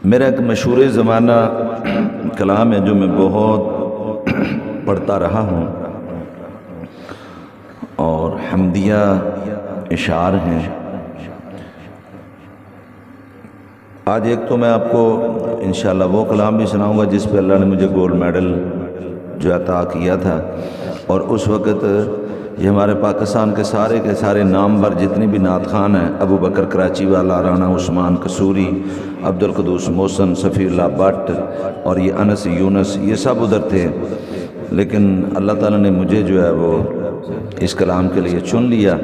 میرا ایک مشہور زمانہ کلام ہے جو میں بہت پڑھتا رہا ہوں، اور حمدیہ اشعار ہیں۔ آج ایک تو میں آپ کو انشاءاللہ وہ کلام بھی سناؤں گا جس پہ اللہ نے مجھے گولڈ میڈل جو عطا کیا تھا، اور اس وقت یہ ہمارے پاکستان کے سارے نامور جتنی بھی نعت خوان ہیں، ابو بکر کراچی والا، رانا عثمان قصوری، عبدالقدوس محسن، صفی اللہ بٹ، اور یہ انس یونس، یہ سب ادھر تھے، لیکن اللہ تعالیٰ نے مجھے جو ہے وہ اس کلام کے لیے چن لیا۔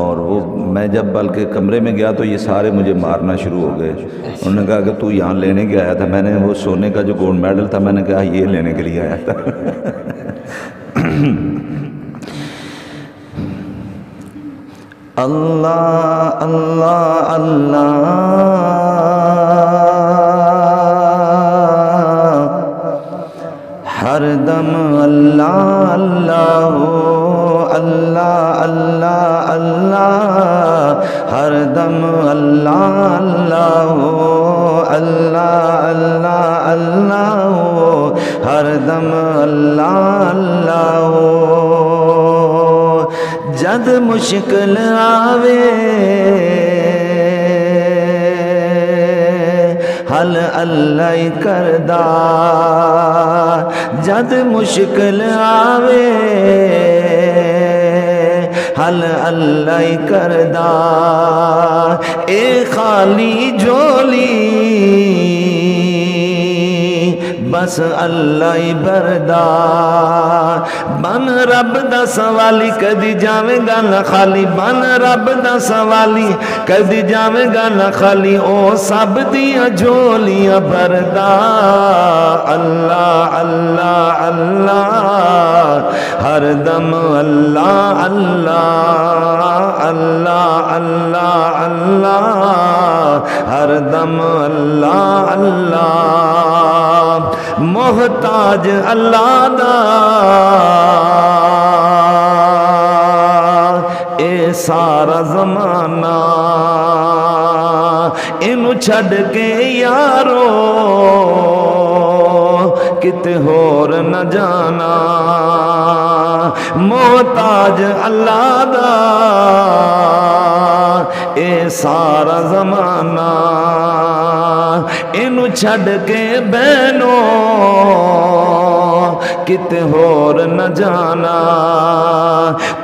اور وہ میں جب بلکہ کمرے میں گیا تو یہ سارے مجھے مارنا شروع ہو گئے۔ انہوں نے کہا کہ تو یہاں لینے کے آیا تھا؟ میں نے وہ سونے کا جو گولڈ میڈل تھا میں نے کہا یہ لینے کے لیے آیا تھا۔ اللہ اللہ اللہ ہر دم اللہ اللہ اللہ اللہ اللہ ہر دم اللہ اللہ اللہ اللہ اللہ ہر دم اللہ اللہ۔ جد مشکل آوے حل اللہ کردہ، جد مشکل آوے حل اللہ کردہ، اے خالی جولی بس اللہ بردا، بن رب دا سوالی کدی جاوے گا نہ خالی، بن رب دا سوالی کدی جاوے گا نہ خالی، او سب دیا جولیاں بردا۔ اللہ اللہ اللہ ہر دم اللہ اللہ اللہ اللہ اللہ ہر دم اللہ اللہ۔ محتاج اللہ دا اے سارا زمانہ، انو چھڑ کے یارو کتے ہور نہ جانا۔ محتاج اللہ دا اے سارا زمانہ، انو چھڑ کے بہنو کتے ہور نہ جانا۔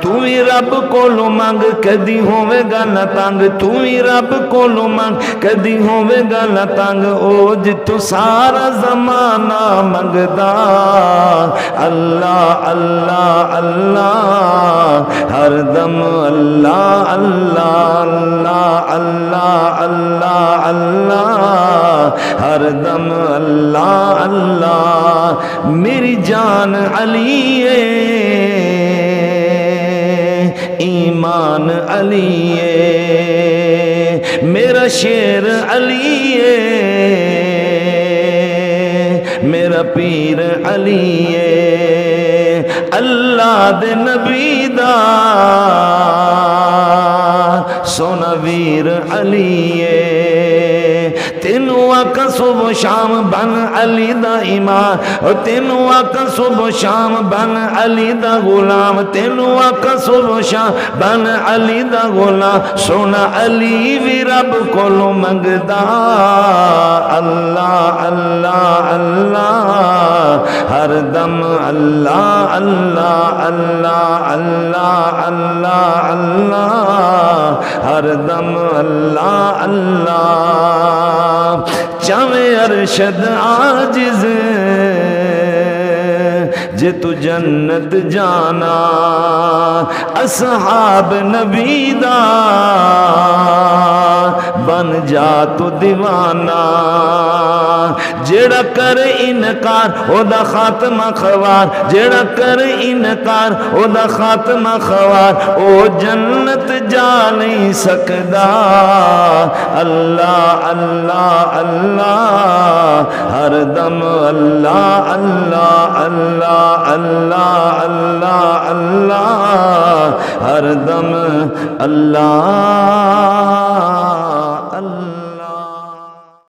تو ہی رب کولو منگ کدی ہوے گا نہ تنگ، تو ہی رب کولو منگ کدی ہوے گا نہ تنگ، او جتو سارا زمانہ منگدا۔ اللہ اللہ اللہ ہر دم اللہ اللہ اللہ اللہ اللہ اللہ ہر دم اللہ اللہ۔ میری جان علی ہے، ایمان علی ہے، میرا شیر علی ہے، میرا پیر علی ہے، اللہ دے نبی دا سونا ویر علی ہے۔ تینوں آقا صبح شام بن علی دا ایمان، اور تینوں آقا صبح شام بن علی دا غلام، تینوں آقا صبح شام بن علی دا غلام، سونا علی بھی رب کولو منگدا۔ اللہ اللہ اللہ ہر دم اللہ اللہ اللہ اللہ اللہ اللہ ہر دم اللہ اللہ۔ چاویں ارشد عاجز جے تو جنت جانا، اصحاب نبی دا بن جا تو دیوانہ، جیڑا کر انکار او دا خاتمہ خوار، جیڑا کر انکار او دا خاتمہ خوار، او جنت جا نہیں سکدا۔ اللہ اللہ اللہ ہر دم اللہ اللہ اللہ اللہ اللہ اللہ ہر دم اللہ۔